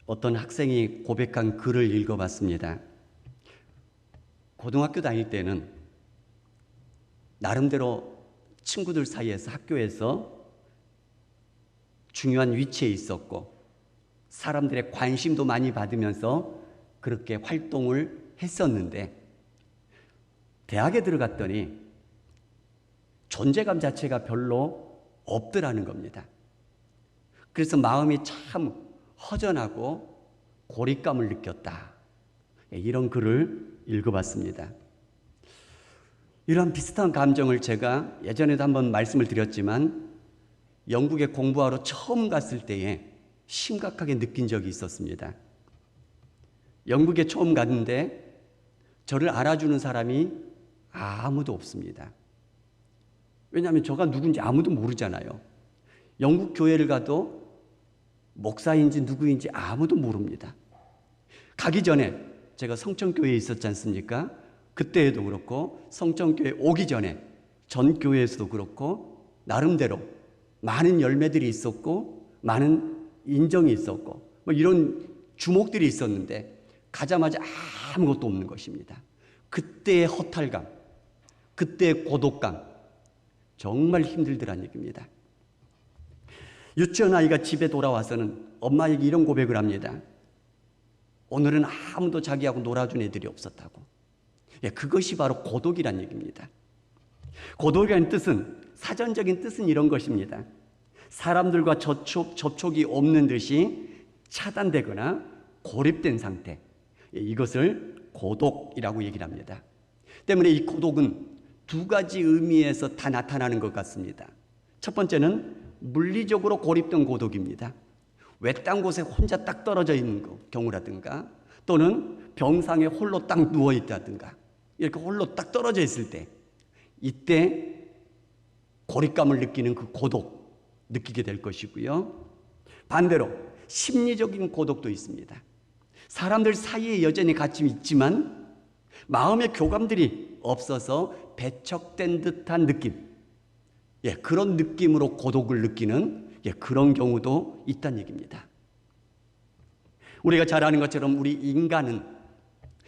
어떤 학생이 고백한 글을 읽어봤습니다. 고등학교 다닐 때는 나름대로 친구들 사이에서 학교에서 중요한 위치에 있었고 사람들의 관심도 많이 받으면서 그렇게 활동을 했었는데 대학에 들어갔더니 존재감 자체가 별로 없더라는 겁니다. 그래서 마음이 참 허전하고 고립감을 느꼈다. 이런 글을 읽어봤습니다. 이런 비슷한 감정을 제가 예전에도 한번 말씀을 드렸지만 영국에 공부하러 처음 갔을 때에 심각하게 느낀 적이 있었습니다. 영국에 처음 갔는데 저를 알아주는 사람이 아무도 없습니다. 왜냐하면 저가 누군지 아무도 모르잖아요. 영국 교회를 가도 목사인지 누구인지 아무도 모릅니다. 가기 전에 제가 성천교회에 있었지 않습니까? 그때에도 그렇고 성천교회 오기 전에 전 교회에서도 그렇고 나름대로 많은 열매들이 있었고 많은 인정이 있었고 뭐 이런 주목들이 있었는데 가자마자 아무것도 없는 것입니다. 그때의 허탈감, 그때의 고독감 정말 힘들더란 얘기입니다. 유치원 아이가 집에 돌아와서는 엄마에게 이런 고백을 합니다. 오늘은 아무도 자기하고 놀아준 애들이 없었다고. 그것이 바로 고독이란 얘기입니다. 고독이라는 뜻은, 사전적인 뜻은 이런 것입니다. 사람들과 접촉이 없는 듯이 차단되거나 고립된 상태, 이것을 고독이라고 얘기를 합니다. 때문에 이 고독은 두 가지 의미에서 다 나타나는 것 같습니다. 첫 번째는 물리적으로 고립된 고독입니다. 외딴 곳에 혼자 딱 떨어져 있는 경우라든가 또는 병상에 홀로 딱 누워있다든가 이렇게 홀로 딱 떨어져 있을 때 이때 고립감을 느끼는 그 고독 느끼게 될 것이고요. 반대로 심리적인 고독도 있습니다. 사람들 사이에 여전히 같이 있지만 마음의 교감들이 없어서 배척된 듯한 느낌, 그런 느낌으로 고독을 느끼는 그런 경우도 있다는 얘기입니다. 우리가 잘 아는 것처럼 우리 인간은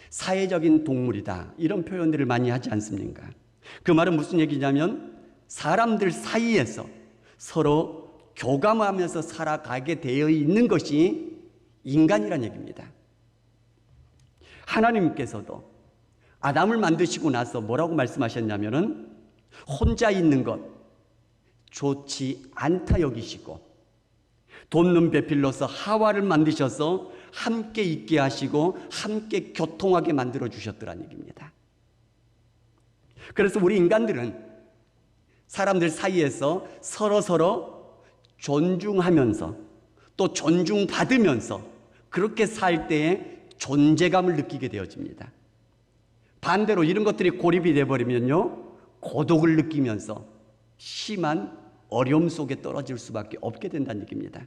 사회적인 동물이다, 이런 표현들을 많이 하지 않습니까? 그 말은 무슨 얘기냐면 사람들 사이에서 서로 교감하면서 살아가게 되어 있는 것이 인간이란 얘기입니다. 하나님께서도 아담을 만드시고 나서 뭐라고 말씀하셨냐면은 혼자 있는 것 좋지 않다 여기시고 돋는 배필로서 하와를 만드셔서 함께 있게 하시고 함께 교통하게 만들어 주셨더란 얘기입니다. 그래서 우리 인간들은 사람들 사이에서 서로 존중하면서 또 존중받으면서 그렇게 살 때에 존재감을 느끼게 되어집니다. 반대로 이런 것들이 고립이 되어버리면요, 고독을 느끼면서 심한 어려움 속에 떨어질 수밖에 없게 된다는 얘기입니다.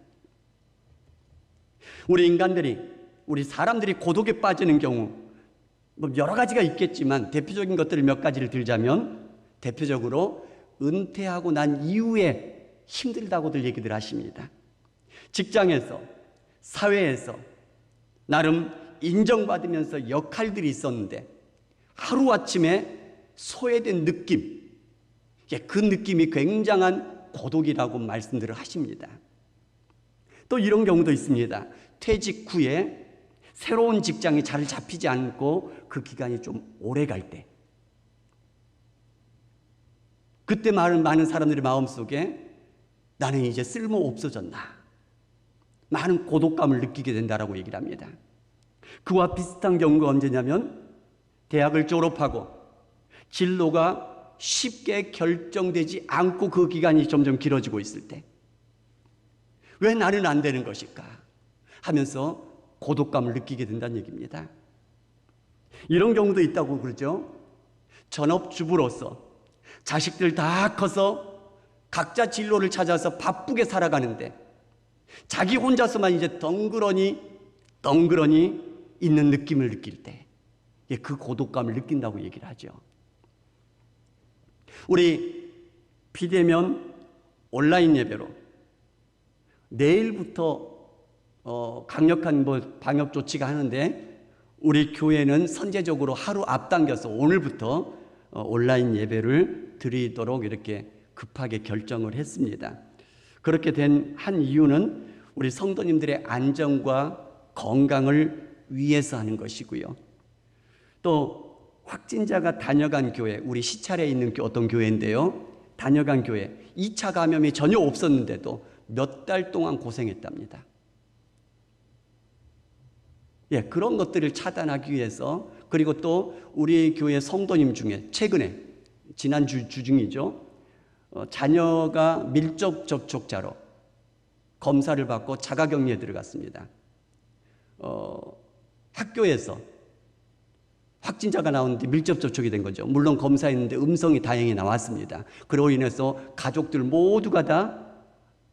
우리 인간들이, 우리 사람들이 고독에 빠지는 경우 뭐 여러 가지가 있겠지만 대표적인 것들을 몇 가지를 들자면 대표적으로 은퇴하고 난 이후에 힘들다고들 얘기들 하십니다. 직장에서, 사회에서 나름 인정받으면서 역할들이 있었는데 하루아침에 소외된 느낌, 그 느낌이 굉장한 고독이라고 말씀들을 하십니다. 또 이런 경우도 있습니다. 퇴직 후에 새로운 직장이 잘 잡히지 않고 그 기간이 좀 오래 갈 때, 그때 많은 사람들의 마음속에 나는 이제 쓸모 없어졌나, 많은 고독감을 느끼게 된다라고 얘기를 합니다. 그와 비슷한 경우가 언제냐면 대학을 졸업하고 진로가 쉽게 결정되지 않고 그 기간이 점점 길어지고 있을 때 왜 나는 안 되는 것일까 하면서 고독감을 느끼게 된다는 얘기입니다. 이런 경우도 있다고 그러죠. 전업주부로서 자식들 다 커서 각자 진로를 찾아서 바쁘게 살아가는데 자기 혼자서만 이제 덩그러니 있는 느낌을 느낄 때 그 고독감을 느낀다고 얘기를 하죠. 우리 비대면 온라인 예배로 내일부터 강력한 방역 조치가 하는데 우리 교회는 선제적으로 하루 앞당겨서 오늘부터 온라인 예배를 드리도록 이렇게 급하게 결정을 했습니다. 그렇게 된 한 이유는 우리 성도님들의 안전과 건강을 위해서 하는 것이고요. 또 확진자가 다녀간 교회, 우리 시찰에 있는 어떤 교회인데요. 다녀간 교회 2차 감염이 전혀 없었는데도 몇 달 동안 고생했답니다. 그런 것들을 차단하기 위해서, 그리고 또 우리 교회 성도님 중에 최근에 지난 주중이죠. 자녀가 밀접 접촉자로 검사를 받고 자가격리에 들어갔습니다. 학교에서 확진자가 나오는데 밀접 접촉이 된 거죠. 물론 검사했는데 음성이 다행히 나왔습니다. 그로 인해서 가족들 모두가 다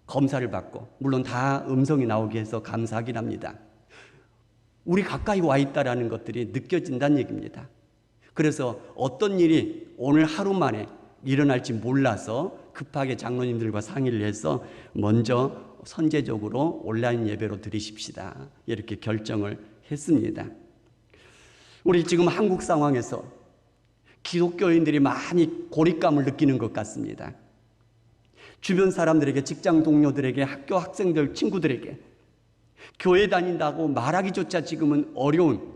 검사를 받고, 물론 다 음성이 나오게 해서 감사하긴 합니다. 우리 가까이 와 있다라는 것들이 느껴진다는 얘기입니다. 그래서 어떤 일이 오늘 하루 만에 일어날지 몰라서 급하게 장로님들과 상의를 해서 먼저 선제적으로 온라인 예배로 드리십시다, 이렇게 결정을 했습니다. 우리 지금 한국 상황에서 기독교인들이 많이 고립감을 느끼는 것 같습니다. 주변 사람들에게, 직장 동료들에게, 학교 학생들, 친구들에게 교회 다닌다고 말하기조차 지금은 어려운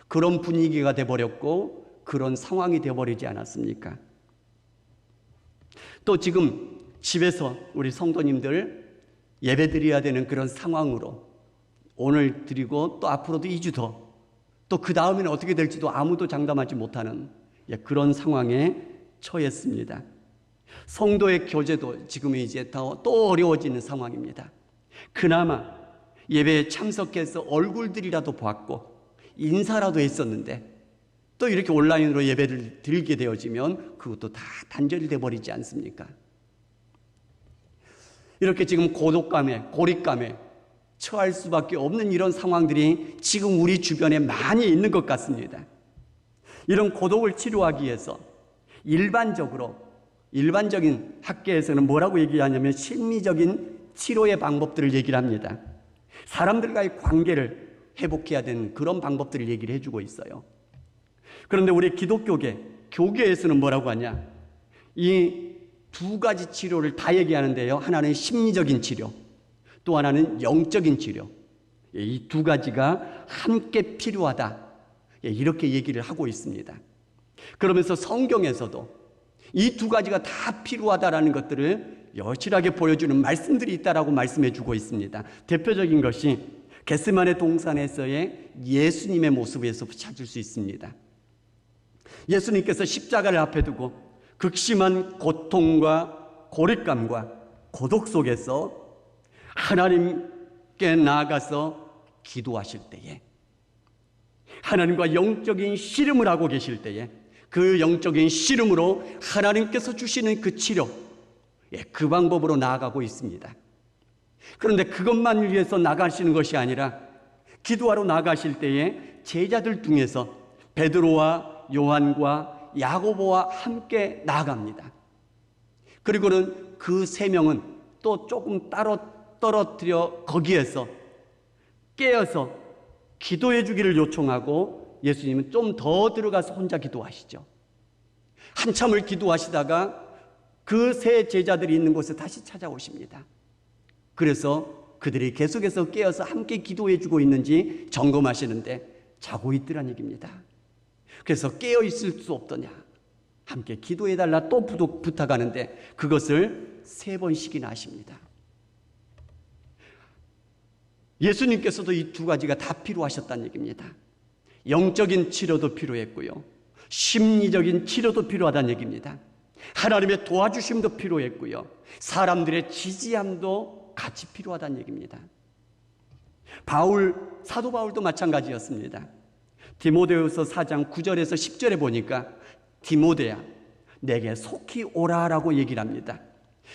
그런 분위기가 돼버렸고 그런 상황이 돼버리지 않았습니까? 또 지금 집에서 우리 성도님들 예배 드려야 되는 그런 상황으로 오늘 드리고 또 앞으로도 2주 더, 또 그 다음에는 어떻게 될지도 아무도 장담하지 못하는 그런 상황에 처했습니다. 성도의 교제도 지금 이제 또 어려워지는 상황입니다. 그나마 예배에 참석해서 얼굴들이라도 봤고 인사라도 했었는데 또 이렇게 온라인으로 예배를 드리게 되어지면 그것도 다 단절이 돼버리지 않습니까? 이렇게 지금 고독감에, 고립감에 처할 수밖에 없는 이런 상황들이 지금 우리 주변에 많이 있는 것 같습니다. 이런 고독을 치료하기 위해서 일반적인 학계에서는 뭐라고 얘기하냐면 심리적인 치료의 방법들을 얘기를 합니다. 사람들과의 관계를 회복해야 되는 그런 방법들을 얘기를 해주고 있어요. 그런데 우리 기독교계, 교계에서는 뭐라고 하냐? 이 두 가지 치료를 다 얘기하는데요. 하나는 심리적인 치료, 또 하나는 영적인 치료. 이 두 가지가 함께 필요하다, 이렇게 얘기를 하고 있습니다. 그러면서 성경에서도 이 두 가지가 다 필요하다라는 것들을 여실하게 보여주는 말씀들이 있다라고 말씀해 주고 있습니다. 대표적인 것이 겟세마네 동산에서의 예수님의 모습에서 찾을 수 있습니다. 예수님께서 십자가를 앞에 두고 극심한 고통과 고립감과 고독 속에서 하나님께 나아가서 기도하실 때에, 하나님과 영적인 씨름을 하고 계실 때에 그 영적인 씨름으로 하나님께서 주시는 그 치료, 그 방법으로 나아가고 있습니다. 그런데 그것만 위해서 나가시는 것이 아니라 기도하러 나가실 때에 제자들 중에서 베드로와 요한과 야고보와 함께 나아갑니다. 그리고는 그 세 명은 또 조금 따로 떨어뜨려 거기에서 깨어서 기도해 주기를 요청하고 예수님은 좀 더 들어가서 혼자 기도하시죠. 한참을 기도하시다가 그 세 제자들이 있는 곳에 다시 찾아오십니다. 그래서 그들이 계속해서 깨어서 함께 기도해 주고 있는지 점검하시는데 자고 있더란 얘기입니다. 그래서 깨어 있을 수 없더냐, 함께 기도해 달라 또 부탁하는데 그것을 3번씩이나 하십니다. 예수님께서도 이 두 가지가 다 필요하셨다는 얘기입니다. 영적인 치료도 필요했고요, 심리적인 치료도 필요하다는 얘기입니다. 하나님의 도와주심도 필요했고요, 사람들의 지지함도 같이 필요하다는 얘기입니다. 사도 바울도 마찬가지였습니다. 디모데후서 4장 9절에서 10절에 보니까 디모데야, 내게 속히 오라라고 얘기를 합니다.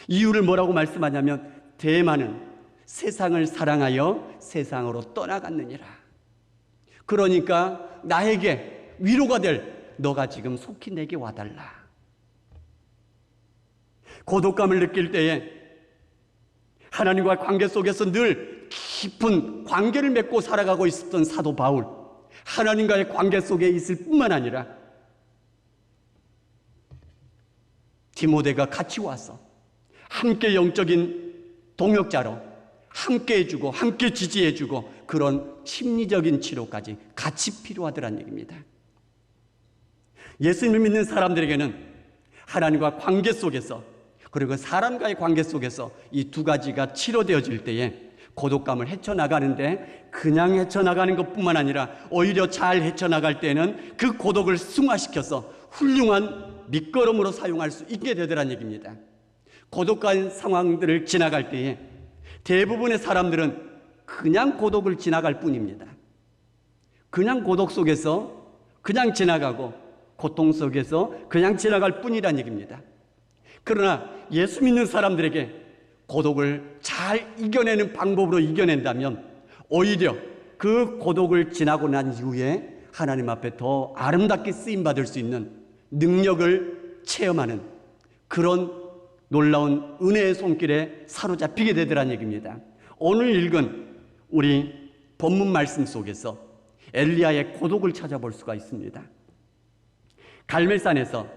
이유를 뭐라고 말씀하냐면 대마는 세상을 사랑하여 세상으로 떠나갔느니라. 그러니까 나에게 위로가 될 너가 지금 속히 내게 와달라. 고독감을 느낄 때에 하나님과 관계 속에서 늘 깊은 관계를 맺고 살아가고 있었던 사도 바울, 하나님과의 관계 속에 있을 뿐만 아니라 디모데가 같이 와서 함께 영적인 동역자로 함께 해주고 함께 지지해주고 그런 심리적인 치료까지 같이 필요하더란 얘기입니다. 예수님을 믿는 사람들에게는 하나님과 관계 속에서 그리고 사람과의 관계 속에서 이 두 가지가 치료되어질 때에 고독감을 헤쳐나가는데 그냥 헤쳐나가는 것뿐만 아니라 오히려 잘 헤쳐나갈 때는 그 고독을 승화시켜서 훌륭한 밑거름으로 사용할 수 있게 되더란 얘기입니다. 고독한 상황들을 지나갈 때에 대부분의 사람들은 그냥 고독을 지나갈 뿐입니다. 그냥 고독 속에서 그냥 지나가고 고통 속에서 그냥 지나갈 뿐이란 얘기입니다. 그러나 예수 믿는 사람들에게 고독을 잘 이겨내는 방법으로 이겨낸다면 오히려 그 고독을 지나고 난 이후에 하나님 앞에 더 아름답게 쓰임받을 수 있는 능력을 체험하는 그런 놀라운 은혜의 손길에 사로잡히게 되더란 얘기입니다. 오늘 읽은 우리 본문 말씀 속에서 엘리야의 고독을 찾아볼 수가 있습니다. 갈멜산에서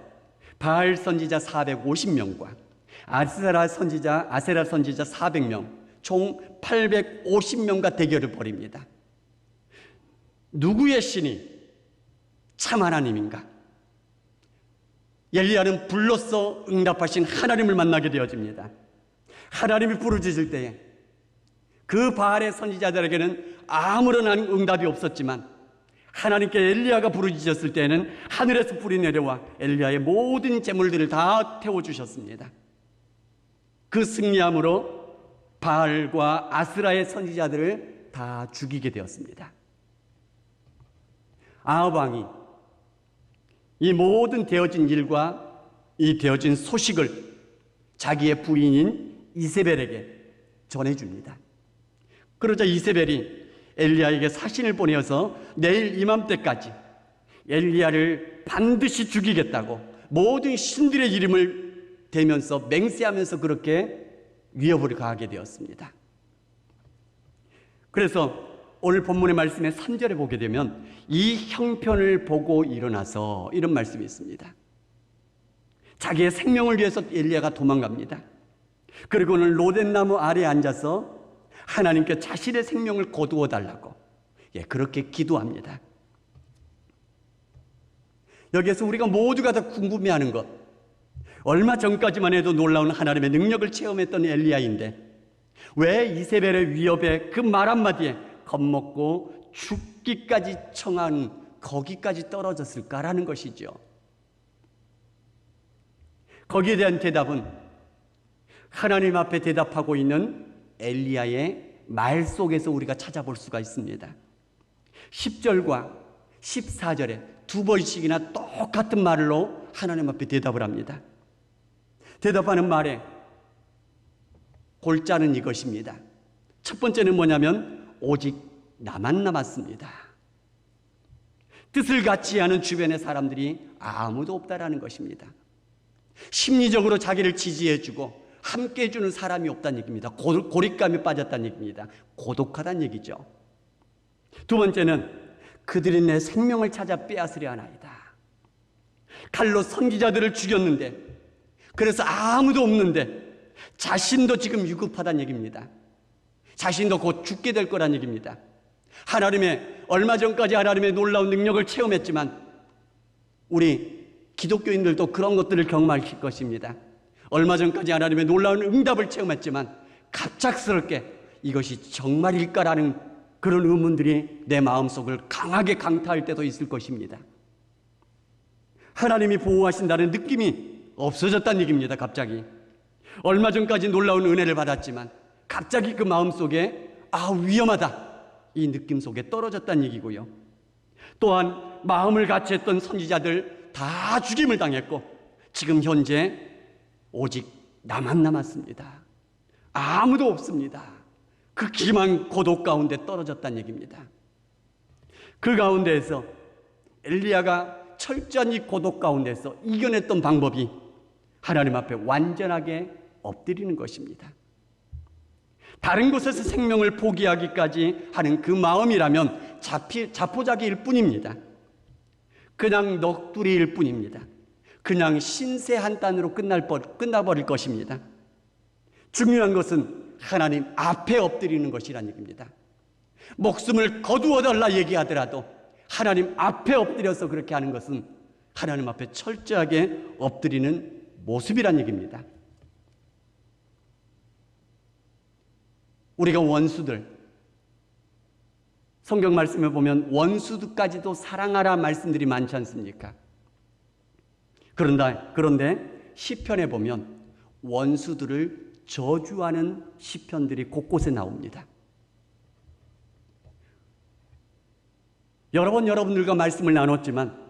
바알 선지자 450명과 아세라 선지자 400명, 총 850명과 대결을 벌입니다. 누구의 신이 참 하나님인가? 엘리야는 불로써 응답하신 하나님을 만나게 되어집니다. 하나님이 부르짖을 때에 그 바알의 선지자들에게는 아무런 응답이 없었지만 하나님께 엘리야가 부르짖었을 때에는 하늘에서 불이 내려와 엘리야의 모든 재물들을 다 태워주셨습니다. 그 승리함으로 바알과 아스라의 선지자들을 다 죽이게 되었습니다. 아합 왕이 이 모든 되어진 일과 이 되어진 소식을 자기의 부인인 이세벨에게 전해줍니다. 그러자 이세벨이 엘리야에게 사신을 보내어서 내일 이맘때까지 엘리야를 반드시 죽이겠다고 모든 신들의 이름을 대면서 맹세하면서 그렇게 위협을 가하게 되었습니다. 그래서 오늘 본문의 말씀의 3절에 보게 되면 이 형편을 보고 일어나서 이런 말씀이 있습니다. 자기의 생명을 위해서 엘리야가 도망갑니다. 그리고는 로덴나무 아래에 앉아서 하나님께 자신의 생명을 거두어 달라고 그렇게 기도합니다. 여기에서 우리가 모두가 다 궁금해하는 것, 얼마 전까지만 해도 놀라운 하나님의 능력을 체험했던 엘리야인데 왜 이세벨의 위협에 그 말 한마디에 겁먹고 죽기까지 청한 거기까지 떨어졌을까라는 것이죠. 거기에 대한 대답은 하나님 앞에 대답하고 있는 엘리야의 말 속에서 우리가 찾아볼 수가 있습니다. 10절과 14절에 두 번씩이나 똑같은 말로 하나님 앞에 대답을 합니다. 대답하는 말에 골자는 이것입니다. 첫 번째는 뭐냐면 오직 나만 남았습니다. 뜻을 같이 하는 주변의 사람들이 아무도 없다라는 것입니다. 심리적으로 자기를 지지해주고 함께 해주는 사람이 없다는 얘기입니다. 고립감에 빠졌다는 얘기입니다. 고독하다는 얘기죠. 두 번째는 그들이 내 생명을 찾아 빼앗으려 하나이다. 칼로 선지자들을 죽였는데 그래서 아무도 없는데 자신도 지금 위급하다는 얘기입니다. 자신도 곧 죽게 될 거란 얘기입니다. 얼마 전까지 하나님의 놀라운 능력을 체험했지만 우리 기독교인들도 그런 것들을 경험할 것입니다. 얼마 전까지 하나님의 놀라운 응답을 체험했지만 갑작스럽게 이것이 정말일까라는 그런 의문들이 내 마음속을 강하게 강타할 때도 있을 것입니다. 하나님이 보호하신다는 느낌이 없어졌다는 얘기입니다. 갑자기 얼마 전까지 놀라운 은혜를 받았지만 갑자기 그 마음속에 위험하다 이 느낌 속에 떨어졌다는 얘기고요. 또한 마음을 같이 했던 선지자들 다 죽임을 당했고 지금 현재 오직 나만 남았습니다. 아무도 없습니다. 그 기만 고독 가운데 떨어졌다는 얘기입니다. 그 가운데에서 엘리야가 철저한 이 고독 가운데서 이겨냈던 방법이 하나님 앞에 완전하게 엎드리는 것입니다. 다른 곳에서 생명을 포기하기까지 하는 그 마음이라면 자포자기일 뿐입니다. 그냥 넋두리일 뿐입니다. 그냥 신세 한탄으로 끝나버릴 것입니다. 중요한 것은 하나님 앞에 엎드리는 것이란 얘기입니다. 목숨을 거두어달라 얘기하더라도 하나님 앞에 엎드려서 그렇게 하는 것은 하나님 앞에 철저하게 엎드리는 모습이란 얘기입니다. 우리가 원수들, 성경 말씀에 보면 원수들까지도 사랑하라 말씀들이 많지 않습니까? 그런데 시편에 보면 원수들을 저주하는 시편들이 곳곳에 나옵니다. 여러 번 여러분들과 말씀을 나눴지만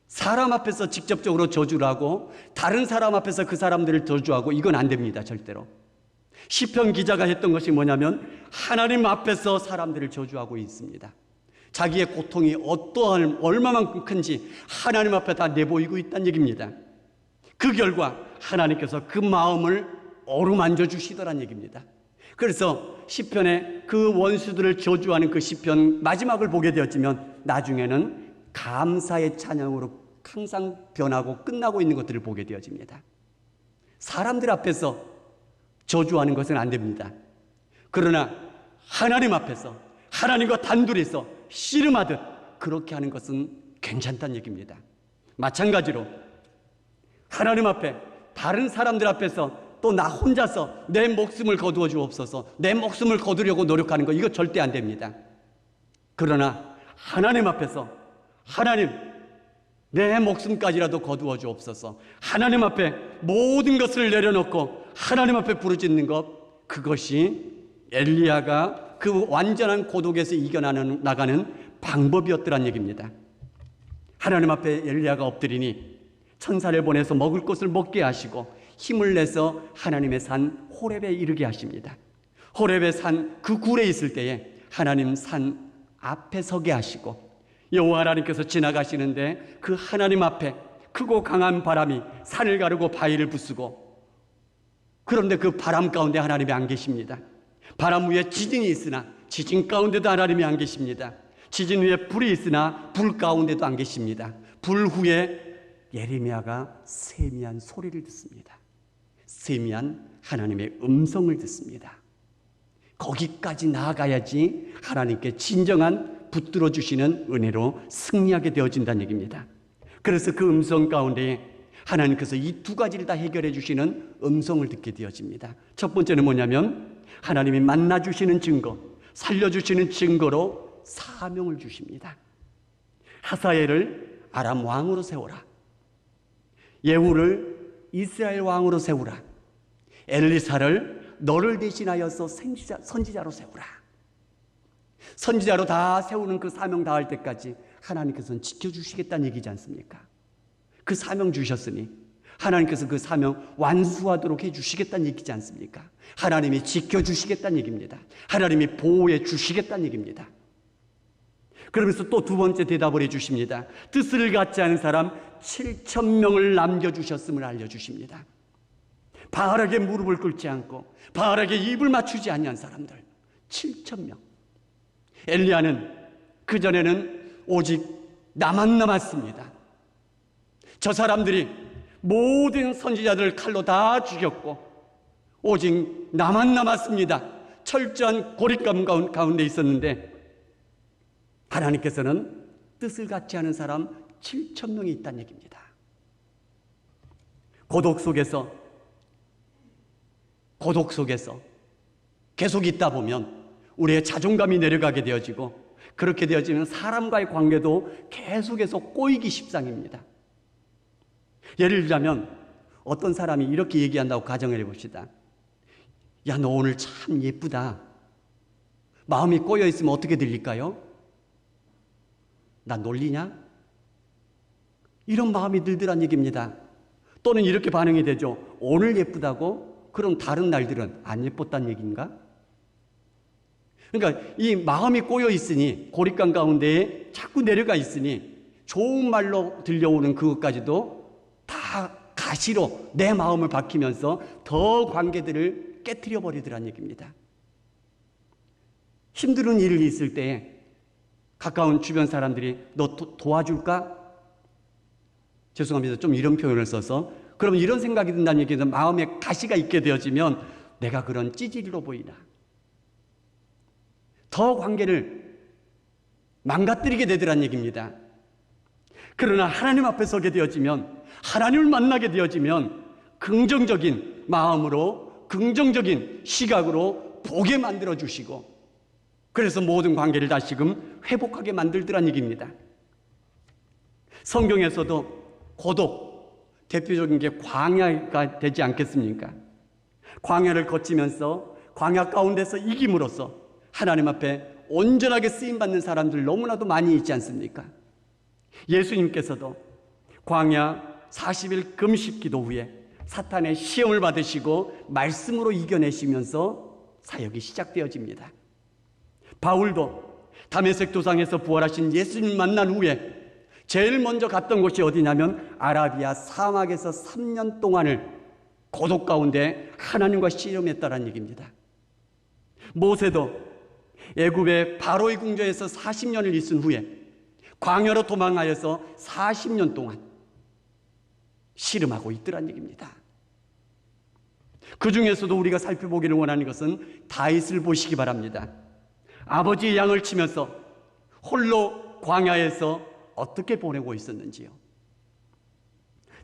사람 앞에서 직접적으로 저주를 하고 다른 사람 앞에서 그 사람들을 저주하고 이건 안 됩니다. 절대로. 시편 기자가 했던 것이 뭐냐면 하나님 앞에서 사람들을 저주하고 있습니다. 자기의 고통이 얼마만큼 큰지 하나님 앞에 다 내보이고 있다는 얘기입니다. 그 결과 하나님께서 그 마음을 어루만져 주시더란 얘기입니다. 그래서 시편에 그 원수들을 저주하는 그 시편 마지막을 보게 되었지만 나중에는 감사의 찬양으로 항상 변하고 끝나고 있는 것들을 보게 되어집니다. 사람들 앞에서 저주하는 것은 안 됩니다. 그러나 하나님 앞에서 하나님과 단둘이서 씨름하듯 그렇게 하는 것은 괜찮다는 얘기입니다. 마찬가지로 하나님 앞에 다른 사람들 앞에서 또 나 혼자서 내 목숨을 거두어 주옵소서, 내 목숨을 거두려고 노력하는 거 이거 절대 안 됩니다. 그러나 하나님 앞에서 하나님 내 목숨까지라도 거두어 주옵소서, 하나님 앞에 모든 것을 내려놓고 하나님 앞에 부르짖는 것, 그것이 엘리야가 그 완전한 고독에서 이겨나가는 방법이었더란 얘기입니다. 하나님 앞에 엘리야가 엎드리니 천사를 보내서 먹을 것을 먹게 하시고 힘을 내서 하나님의 산 호렙에 이르게 하십니다. 호렙의 산 그 굴에 있을 때에 하나님 산 앞에 서게 하시고 여호와 하나님께서 지나가시는데 그 하나님 앞에 크고 강한 바람이 산을 가르고 바위를 부수고, 그런데 그 바람 가운데 하나님이 안 계십니다. 바람 위에 지진이 있으나 지진 가운데도 하나님이 안 계십니다. 지진 위에 불이 있으나 불 가운데도 안 계십니다. 불 후에 예레미야가 세미한 소리를 듣습니다. 세미한 하나님의 음성을 듣습니다. 거기까지 나아가야지 하나님께 진정한 붙들어 주시는 은혜로 승리하게 되어진다는 얘기입니다. 그래서 그 음성 가운데 하나님께서 이 두 가지를 다 해결해 주시는 음성을 듣게 되어집니다. 첫 번째는 뭐냐면 하나님이 만나 주시는 증거, 살려주시는 증거로 사명을 주십니다. 하사엘을 아람 왕으로 세워라, 예후를 이스라엘 왕으로 세우라, 엘리사를 너를 대신하여서 선지자로 세우라. 선지자로 다 세우는 그 사명 다할 때까지 하나님께서는 지켜주시겠다는 얘기지 않습니까? 그 사명 주셨으니 하나님께서 그 사명 완수하도록 해주시겠다는 얘기지 않습니까? 하나님이 지켜주시겠다는 얘기입니다. 하나님이 보호해 주시겠다는 얘기입니다. 그러면서 또 두 번째 대답을 해주십니다. 뜻을 갖지 않은 사람 7,000명을 남겨주셨음을 알려주십니다. 바알에게 무릎을 꿇지 않고 바알에게 입을 맞추지 아니한 사람들 7,000명. 엘리야는 그전에는 오직 나만 남았습니다. 저 사람들이 모든 선지자들을 칼로 다 죽였고 오직 나만 남았습니다. 철저한 고립감 가운데 있었는데 하나님께서는 뜻을 갖지 않은 사람 7,000명이 있다는 얘기입니다. 고독 속에서 계속 있다 보면 우리의 자존감이 내려가게 되어지고, 그렇게 되어지면 사람과의 관계도 계속해서 꼬이기 십상입니다. 예를 들자면 어떤 사람이 이렇게 얘기한다고 가정을 해봅시다. 야, 너 오늘 참 예쁘다. 마음이 꼬여 있으면 어떻게 들릴까요? 나 놀리냐? 이런 마음이 들더란 얘기입니다. 또는 이렇게 반응이 되죠. 오늘 예쁘다고? 그럼 다른 날들은 안 예뻤단 얘기인가? 그러니까 이 마음이 꼬여 있으니, 고립감 가운데에 자꾸 내려가 있으니 좋은 말로 들려오는 그것까지도 다 가시로 내 마음을 박히면서 더 관계들을 깨트려 버리더란 얘기입니다. 힘든 일이 있을 때에 가까운 주변 사람들이 너 도와줄까? 죄송합니다. 좀 이런 표현을 써서 그러면 이런 생각이 든다는 얘기는 마음에 가시가 있게 되어지면 내가 그런 찌질이로 보이나? 더 관계를 망가뜨리게 되더란 얘기입니다. 그러나 하나님 앞에 서게 되어지면 하나님을 만나게 되어지면 긍정적인 마음으로 긍정적인 시각으로 보게 만들어 주시고 그래서 모든 관계를 다시금 회복하게 만들더란 얘기입니다. 성경에서도 고독, 대표적인 게 광야가 되지 않겠습니까? 광야를 거치면서 광야 가운데서 이김으로써 하나님 앞에 온전하게 쓰임받는 사람들 너무나도 많이 있지 않습니까? 예수님께서도 광야 40일 금식 기도 후에 사탄의 시험을 받으시고 말씀으로 이겨내시면서 사역이 시작되어집니다. 바울도 다메섹 도상에서 부활하신 예수님 만난 후에 제일 먼저 갔던 곳이 어디냐면 아라비아 사막에서 3년 동안을 고독 가운데 하나님과 씨름했다는 얘기입니다. 모세도 애굽의 바로의 궁전에서 40년을 있은 후에 광야로 도망하여서 40년 동안 씨름하고 있더란 얘기입니다. 그 중에서도 우리가 살펴보기를 원하는 것은 다윗을 보시기 바랍니다. 아버지의 양을 치면서 홀로 광야에서 어떻게 보내고 있었는지요.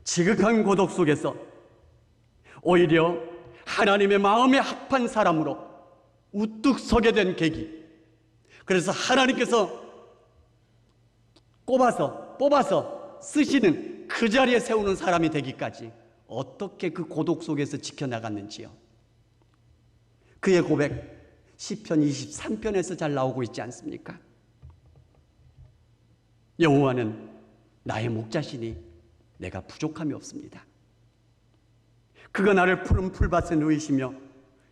지극한 고독 속에서 오히려 하나님의 마음에 합한 사람으로 우뚝 서게 된 계기. 그래서 하나님께서 뽑아서 쓰시는 그 자리에 세우는 사람이 되기까지 어떻게 그 고독 속에서 지켜나갔는지요. 그의 고백 시편 23편에서 잘 나오고 있지 않습니까? 여호와는 나의 목자시니 내가 부족함이 없습니다. 그가 나를 푸른 풀밭에 누이시며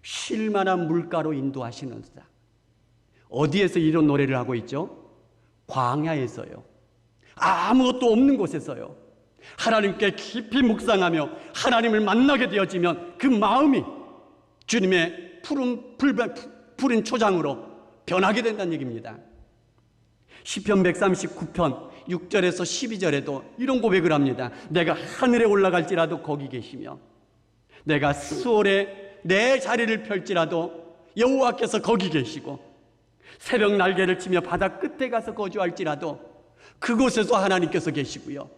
쉴 만한 물가로 인도하시는도다. 어디에서 이런 노래를 하고 있죠? 광야에서요. 아무것도 없는 곳에서요. 하나님께 깊이 묵상하며 하나님을 만나게 되어지면 그 마음이 주님의 푸른 초장으로 변하게 된다는 얘기입니다. 시편 139편 6절에서 12절에도 이런 고백을 합니다. 내가 하늘에 올라갈지라도 거기 계시며 내가 수월에 내 자리를 펼지라도 여호와께서 거기 계시고 새벽 날개를 치며 바다 끝에 가서 거주할지라도 그곳에서 하나님께서 계시고요.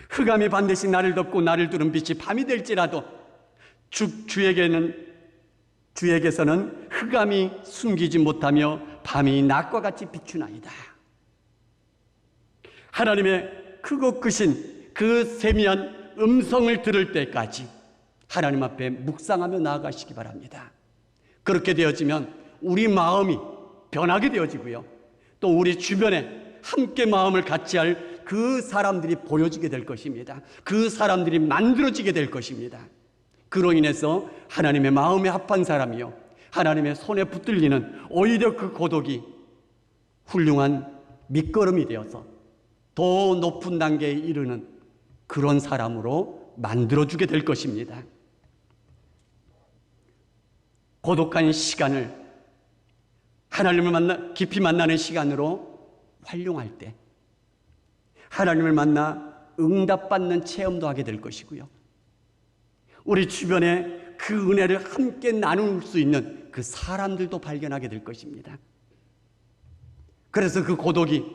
흑암이 반드시 나를 덮고 나를 두른 빛이 밤이 될지라도 주에게서는 흑암이 숨기지 못하며 밤이 낮과 같이 비추나이다. 하나님의 크고 크신 그 세미한 음성을 들을 때까지 하나님 앞에 묵상하며 나아가시기 바랍니다. 그렇게 되어지면 우리 마음이 변하게 되어지고요. 또 우리 주변에 함께 마음을 같이 할 그 사람들이 보여지게 될 것입니다. 그 사람들이 만들어지게 될 것입니다. 그로 인해서 하나님의 마음에 합한 사람이요, 하나님의 손에 붙들리는 오히려 그 고독이 훌륭한 밑거름이 되어서 더 높은 단계에 이르는 그런 사람으로 만들어주게 될 것입니다. 고독한 시간을 하나님을 깊이 만나는 시간으로 활용할 때 하나님을 만나 응답받는 체험도 하게 될 것이고요. 우리 주변에 그 은혜를 함께 나눌 수 있는 그 사람들도 발견하게 될 것입니다. 그래서 그 고독이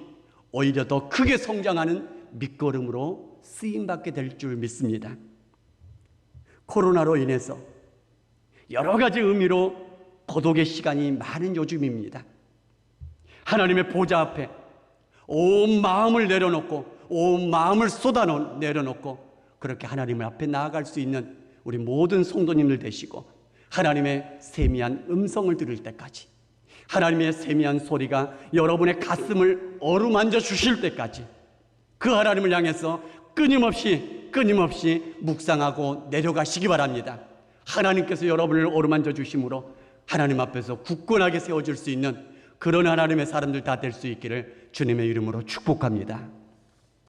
오히려 더 크게 성장하는 밑거름으로 쓰임받게 될 줄 믿습니다. 코로나로 인해서 여러 가지 의미로 고독의 시간이 많은 요즘입니다. 하나님의 보좌 앞에 온 마음을 내려놓고 온 마음을 내려놓고 그렇게 하나님 앞에 나아갈 수 있는 우리 모든 성도님들 되시고 하나님의 세미한 음성을 들을 때까지 하나님의 세미한 소리가 여러분의 가슴을 어루만져 주실 때까지 그 하나님을 향해서 끊임없이 묵상하고 내려가시기 바랍니다. 하나님께서 여러분을 어루만져 주심으로 하나님 앞에서 굳건하게 세워질 수 있는 그런 하나님의 사람들 다 될 수 있기를 주님의 이름으로 축복합니다.